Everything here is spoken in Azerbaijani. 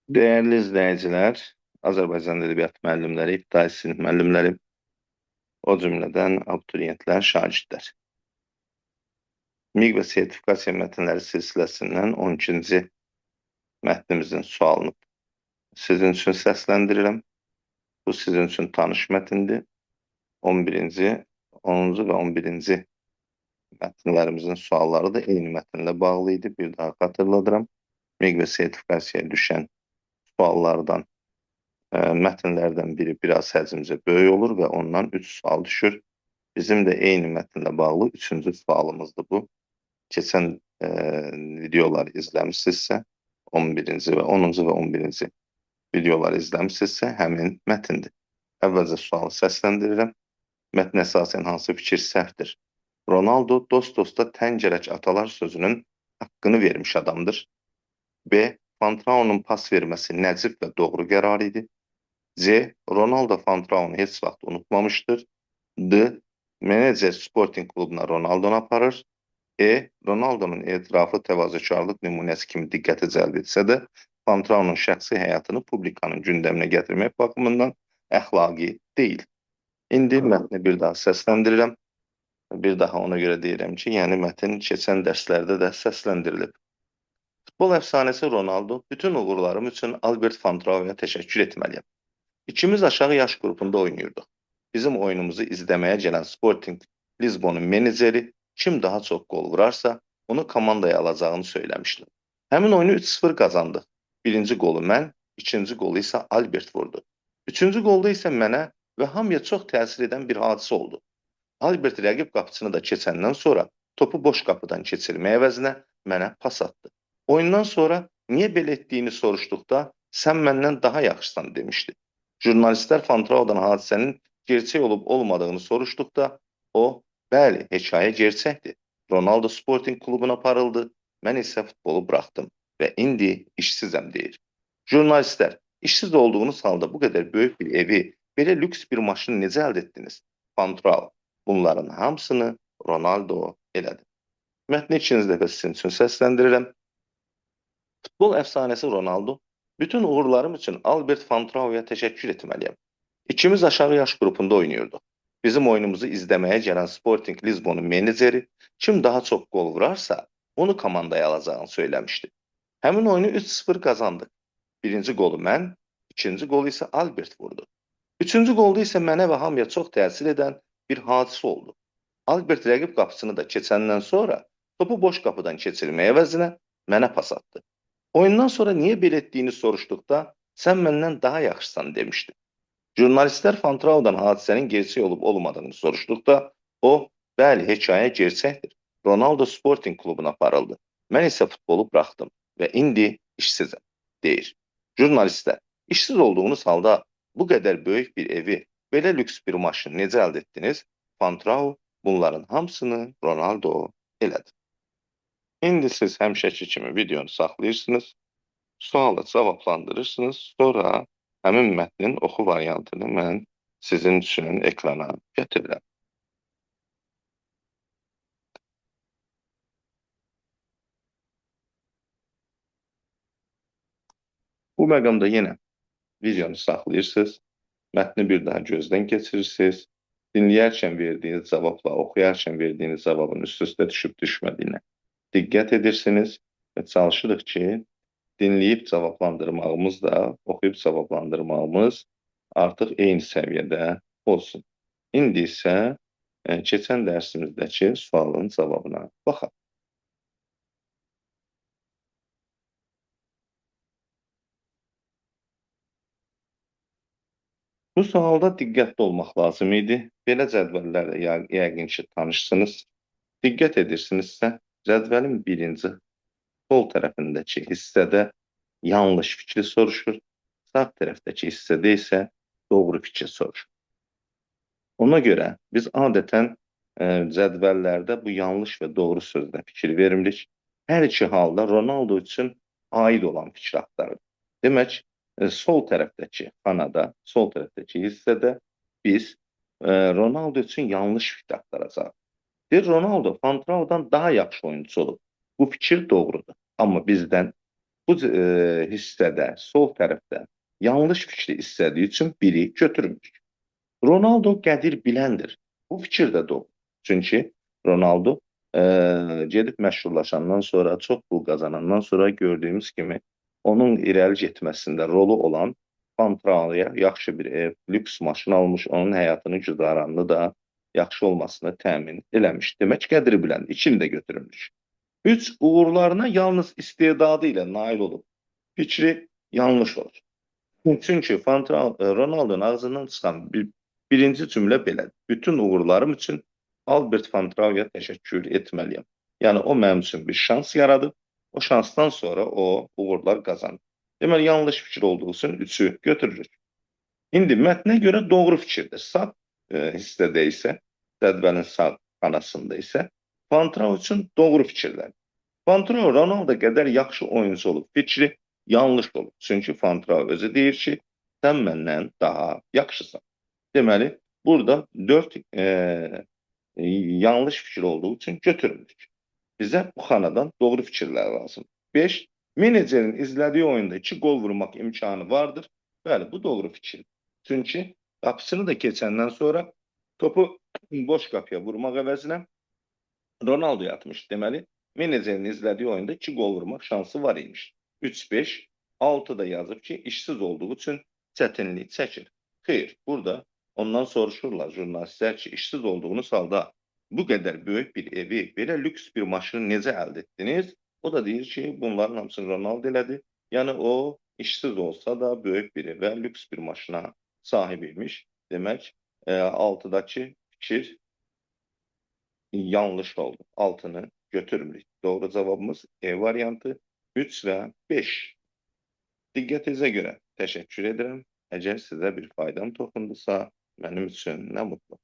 Değerli izləyicilər, Azərbaycan Ədəbiyyat müəllimləri, ibtidai sinif müəllimləri, o cümlədən abituriyentlər, şagirdlər. MİQ və sertifikasiya mətnləri silsiləsindən 12-ci mətnimizin sualını sizin üçün səsləndirirəm. Bu sizin üçün tanış mətindir. 11-ci, 10-cu və 11-ci mətnlərimizin sualları da eyni mətnlə bağlı idi. Bir daha xatırladıram. MİQ və sertifikasiyaya düşən suallardan mətnlərdən biri biraz həcmcə böyük olur və ondan 3 sual düşür. Bizim də eyni mətnlə bağlı 3-cü sualımızdır bu. Keçən videolar izləmişsinizsə, 11-ci və 10-cu və 11-ci videolar izləmişsinizsə, həmin mətindir. Əvvəlcə sualı səsləndirirəm. Mətn əsasən hansı fikir səhvdir? Ronaldo dost-dosta təngərək atalar sözünün haqqını vermiş adamdır. B. Fantraunun pas verməsi nəcib və doğru qərar idi. C. Ronaldo Fantraunu heç vaxt unutmamışdır. D. Menecer Sporting klubuna Ronaldonu aparır. E. Ronaldo'nun etirafı təvazökarlıq nümunəsi kimi diqqəti cəlb etsə də, Fantraunun şəxsi həyatını publikanın gündəminə gətirmək baxımından əxlaqi deyil. İndi mətni bir daha səsləndirirəm. Bir daha ona görə deyirəm ki, yəni mətn keçən dərslərdə də səsləndirilib. Futbol əfsanəsi Ronaldo, bütün uğurlarım üçün Albert Fantrau'ya təşəkkür etməliyəm. İkimiz aşağı yaş qrupunda oynuyorduk. Bizim oyunumuzu izləməyə gələn Sporting Lisbon'un meneceri kim daha çok gol vurarsa onu komandaya alacağını söyləmişdi. Həmin oyunu 3-0 qazandıq. Birinci golu mən, ikinci golu isə Albert vurdu. Üçüncü golda isə mənə və hamıya çox təsir edən bir hadisə oldu. Albert rəqib qapıçını da keçəndən sonra topu boş qapıdan keçirmək əvəzinə mənə pas atdı. Oyundan sonra niyə belə etdiyini soruşduqda sən məndən daha yaxşısan demişdi. Jurnalistlər Fantrao'dan hadisənin gerçək olub olmadığını soruşduqda o, bəli, hekayə gerçəkdir. Ronaldo Sporting klubuna aparıldı, mən isə futbolu buraxdım və indi işsizəm deyir. Jurnalistlər, işsiz olduğunuz halda bu qədər böyük bir evi, belə lüks bir maşını necə əldə etdiniz? Fantrao, bunların hamısını Ronaldo elədi. Mətni ikinci dəfə sizin üçün səsləndirirəm. Futbol əfsanəsi Ronaldo, bütün uğurlarım üçün Albert Fantrao'ya təşəkkür etməliyəm. İkimiz aşağı yaş qrupunda oynuyorduk. Bizim oyunumuzu izləməyə gələn Sporting Lisbon'un meneceri kim daha çok gol vurarsa onu komandaya alacağını söyləmişdi. Həmin oyunu 3-0 qazandıq. Birinci golu mən, ikinci golu isə Albert vurdu. Üçüncü golda isə mənə və hamıya çox təsir edən bir hadisə oldu. Albert rəqib qapısını da keçəndən sonra topu boş qapıdan keçirmək əvəzinə mənə pas atdı. Oyundan sonra niyə belə etdiyini soruşduqda sən məndən daha yaxşısan demişdi. Jurnalistlər Fantrao'dan hadisənin gerçək olub olmadığını soruşduqda o, bəli, hekayə gerçəkdir. Ronaldo Sporting klubuna aparıldı. Mən isə futbolu buraxdım və indi işsizəm, deyir. Jurnalistlər, işsiz olduğunuz halda bu qədər böyük bir evi, belə lüks bir maşını necə əldə etdiniz? Fantrao bunların hamısını Ronaldo elədi. İndi siz həmişəki kimi videonu saxlayırsınız, sualı cavablandırırsınız, sonra həmin mətnin oxu variantını mən sizin üçün ekrana gətirirəm. Bu məqamda yenə videonu saxlayırsınız, mətni bir daha gözdən keçirirsiniz, dinləyərkən verdiyiniz cavabla oxuyarkən verdiyiniz cavabın üst-üstə düşüb düşmədiyinə diqqət edirsiniz və çalışırıq ki, dinləyib cavablandırmağımız da, oxuyub cavablandırmağımız artıq eyni səviyyədə olsun. İndi isə keçən dərsimizdəki sualın cavabına baxaq. Bu sualda diqqətli olmaq lazım idi. Belə cədvəllərlə yəqin ki, tanışsınız. Diqqət edirsinizsə, cədvəlin birinci sol tərəfindəki hissədə yanlış fikri soruşur, sağ tərəfdəki hissədə isə doğru fikir soruşur. Ona görə biz adətən cədvəllərdə bu yanlış və doğru sözlə fikir vermirik. Hər iki halda Ronaldo üçün aid olan fikir axtarır. Demək, sol tərəfdəki xanada, sol tərəfdəki hissədə biz Ronaldo üçün yanlış fikir axtaracaq. Bir Ronaldo Fantrao'dan daha yaxşı oyuncu olub. Bu fikir doğrudur. Amma bizdən bu hissədə, sol tərəfdə yanlış fikri istədiyi üçün biri götürmür. Ronaldo qədir biləndir. Bu fikir də doğru. Çünki Ronaldo gedib məşhurlaşandan sonra, çox pul qazanandan sonra gördüyümüz kimi onun irəli getməsində rolu olan Pantrao'ya yaxşı bir ev, lüks maşın almış, onun həyatını, güzaranını da yaxşı olmasını təmin eləmiş. Demək qədri biləndir. 2 il də götürülmüş. 3 uğurlarına yalnız istedadı ilə nail olub. Fikri yanlış olur. Çünki Ronaldo'nun ağzından çıxan birinci cümlə belədir. Bütün uğurlarım üçün Albert Pantrao'ya təşəkkür etməliyəm. Yəni, o mənim üçün bir şans yaradıb, o şansdan sonra o uğurlar qazanır. Deməli, yanlış fikir olduğu üçün 3'ü götürürük. İndi mətnə görə doğru fikirdir. Sağ hissədə isə, cədvəlin sağ xanasında isə Pantrao üçün doğru fikirlər. Pantrao Ronaldo qədər yaxşı oyuncu olub. Fikri yanlış olub. Çünki Pantrao özü deyir ki, sən məndən daha yaxşısan. Deməli, burada 4 yanlış fikir olduğu üçün götürmürük. Bizə bu xanadan doğru fikirlər lazım. 5. Menecerin izlədiyi oyunda 2 gol vurmaq imkanı vardır. Bəli, bu doğru fikir. Çünki qapısını da keçəndən sonra topu boş qapıya vurmaq əvəzinə Ronaldo'ya atmış. Deməli, menecerin izlədiyi oyunda 2 gol vurmaq şansı var imiş. 3-5, 6 da yazıb ki, işsiz olduğu üçün çətinlik çəkir. Xeyr, burada ondan soruşurlar jurnalistlər ki, işsiz olduğunuz halda bu qədər böyük bir evi, belə lüks bir maşını necə əldə etdiniz? O da deyir ki, bunların hamısını Ronaldo elədi. Yəni, o işsiz olsa da böyük bir evə, lüks bir maşına sahib imiş. Demək, 6'dakı fikir yanlış oldu. Altını götürmürük. Doğru cavabımız E variantı 3 və 5. Diqqətinizə görə təşəkkür edirəm. Əgər sizə bir faydam toxundusa, mənim üçün nə mutlu.